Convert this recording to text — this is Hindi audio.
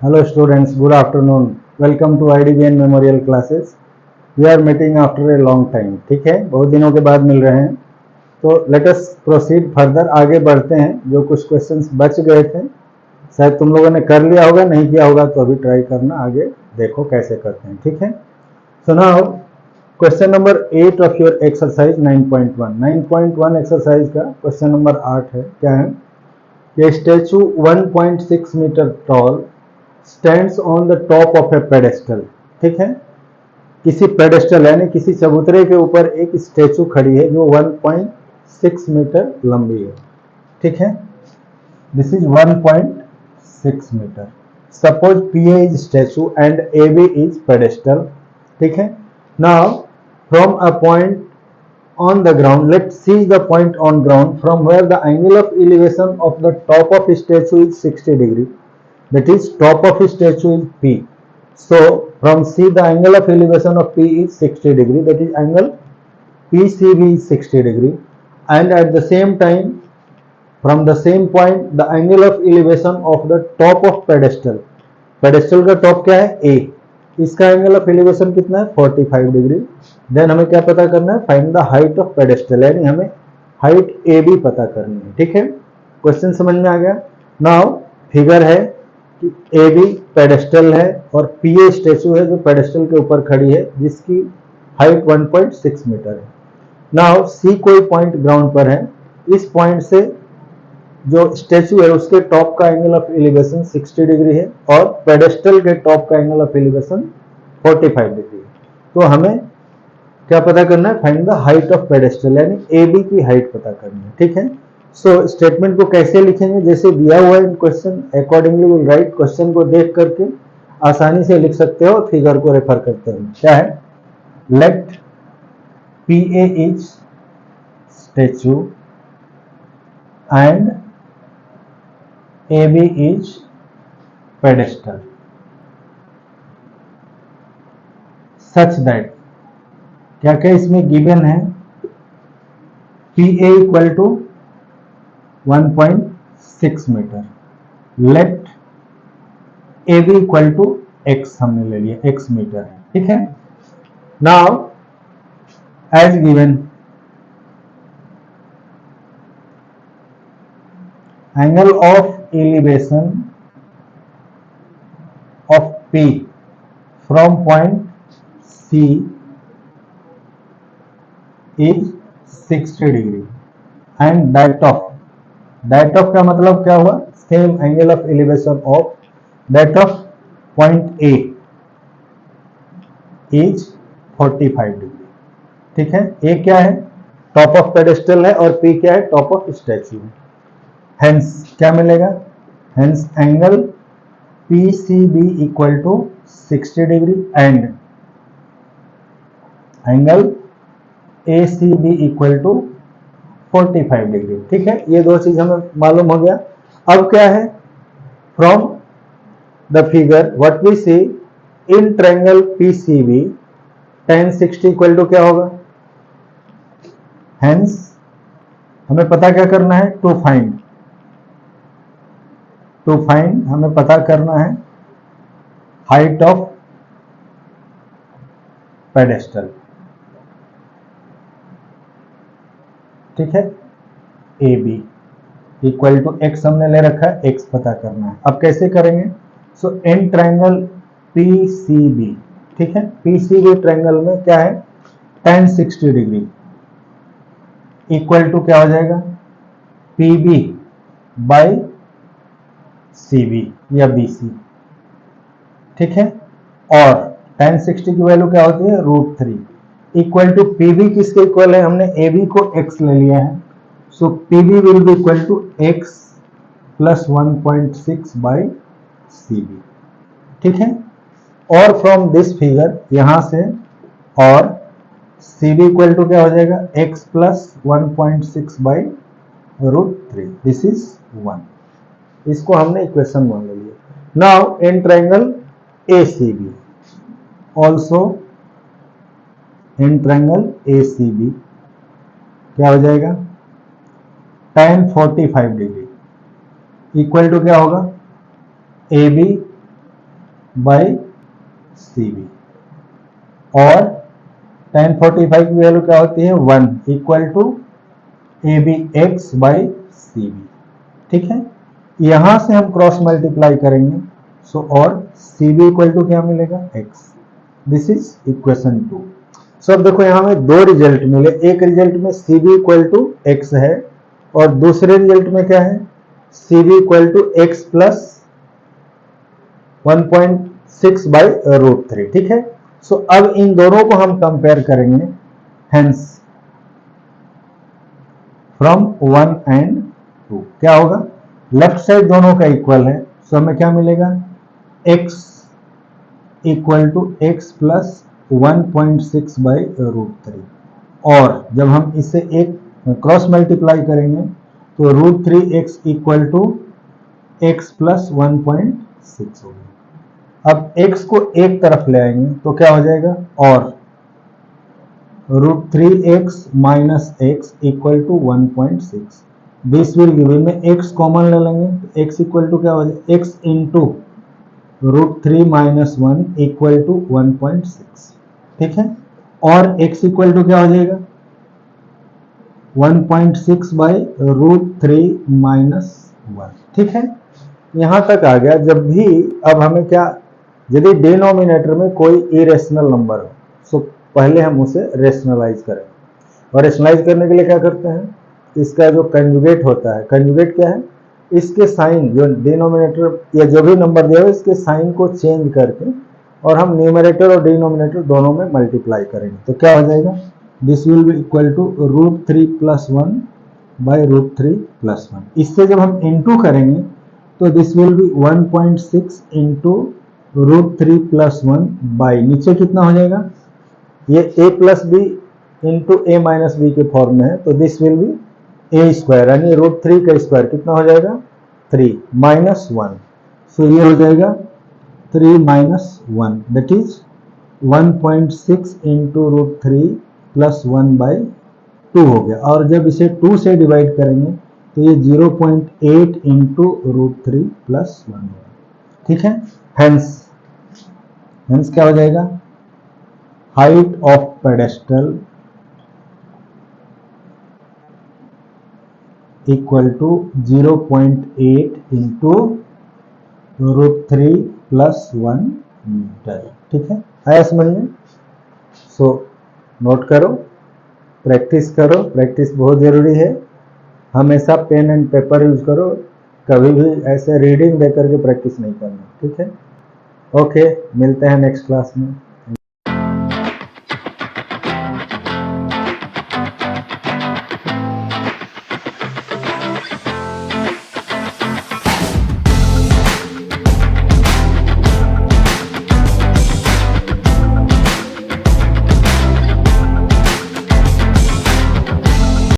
Hello students, good afternoon. Welcome to IDBN Memorial Classes. We are meeting after a long time. ठीक है, बहुत दिनों के बाद मिल रहे हैं. तो let us proceed further. आगे बढ़ते हैं. जो कुछ questions बच गए थे शायद तुम लोगों ने कर लिया होगा, नहीं किया होगा तो अभी ट्राई करना. आगे देखो कैसे करते हैं. ठीक है. So now question number 8 of your exercise 9.1. 9.1 exercise का question number 8 है. क्या है? ये statue 1.6 meter tall stands on the top of A pedestal. ठीक है, किसी पेडेस्टल यानी किसी चबूतरे के ऊपर एक स्टैचू खड़ी है जो 1.6 मीटर लंबी है. ठीक है, this is 1.6 metre. Suppose P A is statue and A B is pedestal. ठीक है, now from a point on the ground, let's see the point on ground from where the angle of elevation of the top of statue is 60 degree. That is, top of statue is P. So from C the angle of elevation of P is 60 degree. That is, angle PCB is 60 degree. And at the same time, from the same point, the angle of elevation of the top of pedestal. Pedestal का top क्या है? A. इसका एंगल ऑफ एलिवेशन कितना है? 45 डिग्री. देन हमें क्या पता करना है? Find the height of pedestal, यानी हमें हाइट ए बी पता करनी है. ठीक है, क्वेश्चन समझ में आ गया. नाउ फिगर है कि ए बी पेडेस्टल है और पी ए स्टेचू है जो पेडेस्टल के ऊपर खड़ी है जिसकी हाइट 1.6 मीटर है. नाउ सी कोई पॉइंट ग्राउंड पर है. इस पॉइंट से जो स्टेचू है उसके टॉप का एंगल ऑफ एलिवेशन 60 डिग्री है और पेडेस्टल के टॉप का एंगल ऑफ एलिवेशन 45 डिग्री है. तो हमें क्या पता करना है? Find the height of pedestal, यानी ए बी की हाइट पता करनी है. ठीक है, सो स्टेटमेंट को कैसे लिखेंगे? जैसे दिया हुआ है in question, accordingly will write. Question को देख करके आसानी से लिख सकते हो, फिगर को रेफर करते हैं. क्या है? Let P A is statue and A B is pedestal such that, क्या क्या इसमें गिवन है? P A equal to 1.6 metre. Let A B equal to X हमने ले लिया, एक्स मीटर है. ठीक है, now as given angle of elevation of P from point C is 60 degree and that of का मतलब क्या हुआ? Same angle of elevation of that of point A is 45 degree. ठीक है, ए क्या है? टॉप ऑफ पेडेस्टल है और पी क्या है? टॉप ऑफ स्टैचू है. हेंस क्या मिलेगा? Hence angle P C B equal to 60 degree and angle A C B equal to 45 degree. ठीक है, ये दो चीज हमें मालूम हो गया. अब क्या है? From the figure what we see in triangle PCB tan 60 equal to क्या होगा? हेंस हमें पता क्या करना है? टू फाइंड हमें पता करना है हाइट ऑफ पेडेस्टल. ठीक है, A B equal to X हमने ले रखा है, एक्स पता करना है. अब कैसे करेंगे? So in triangle P C B, ठीक है, पी सी बी ट्रायंगल में क्या है? tan 60 डिग्री इक्वल टू क्या हो जाएगा? P B by C B या बी सी. ठीक है, और tan 60 की वैल्यू क्या होती है? √3 इक्वल टू पी बी किसके इक्वल है? हमने ए बी को x ले लिया है. So P B will be equal to x plus 1.6 by C B. ठीक है, और फ्रॉम दिस फिगर यहां से और सी बी इक्वल टू क्या हो जाएगा? x plus 1.6 by √3. This is 1. इसको हमने इक्वेशन 1 ले लिया. Now in triangle A C B also in triangle A C B क्या हो जाएगा? tan 45 डिग्री इक्वल टू क्या होगा? A B by CV। और tan 45 की वैल्यू क्या होती है 1 equal to ABX by CV। ठीक है, यहां से हम क्रॉस मल्टीप्लाई करेंगे सो और CV इक्वल टू क्या मिलेगा X। This is equation 2। सो अब देखो यहां में दो रिजल्ट मिले, एक रिजल्ट में CV इक्वल टू X है और दूसरे रिजल्ट में क्या है CV equal to X plus 1.6 by √3। ठीक है, सो अब इन दोनों को हम कंपेयर करेंगे, हेंस फ्रॉम 1 एंड 2 क्या होगा, लेफ्ट साइड दोनों का इक्वल है, सो हमें क्या मिलेगा x equal to X plus 1.6 by √3। और जब हम इसे एक क्रॉस मल्टीप्लाई करेंगे तो √3x equal to X plus 1.6 होगा। अब x को एक तरफ ले आएंगे तो क्या हो जाएगा, और √3x minus X equal to 1.6। This will give, में x कॉमन ले लेंगे तो x इक्वल टू क्या हो जाएगा, x into √3 minus 1 equal to 1.6। ठीक है, और x इक्वल टू क्या हो जाएगा 1.6 बाई √3 माइनस 1। ठीक है, यहां तक आ गया। जब भी अब हमें क्या, यदि डिनोमिनेटर में कोई इरेशनल नंबर हो सो पहले हम उसे रेशनलाइज करें, और रेशनलाइज करने के लिए क्या करते हैं, इसका जो कंजुगेट होता है, कंजुगेट क्या है, इसके साइन जो डिनोमिनेटर या जो भी नंबर दिया हो इसके साइन को चेंज करके और हम न्यूमरेटर और डिनोमिनेटर दोनों में मल्टीप्लाई करेंगे तो क्या हो जाएगा, this will be equal to √3 plus 1 by √3 plus 1। इससे जब हम इनटू करेंगे तो this will be 1.6 into √3 plus 1 by, नीचे कितना हो जाएगा, ये a plus B into A minus B के फॉर्म में है तो this will be A square, यानी √3 का स्क्वायर कितना हो जाएगा 3 माइनस 1। सो ये हो जाएगा 3 minus 1 that is 1.6 into √3 plus 1 by 2 हो गया। और जब इसे 2 से डिवाइड करेंगे तो ये 0.8 इंटू √3 प्लस 1 होगा। ठीक है, हेंस क्या हो जाएगा, height of pedestal equal to 0.8 into √3 plus 1 metre. ठीक है, आया समझ में। सो नोट करो, प्रैक्टिस करो, प्रैक्टिस बहुत जरूरी है। हमेशा पेन एंड पेपर यूज करो, कभी भी ऐसे रीडिंग देकर के प्रैक्टिस नहीं करना। ठीक है, ओके, मिलते हैं नेक्स्ट क्लास में।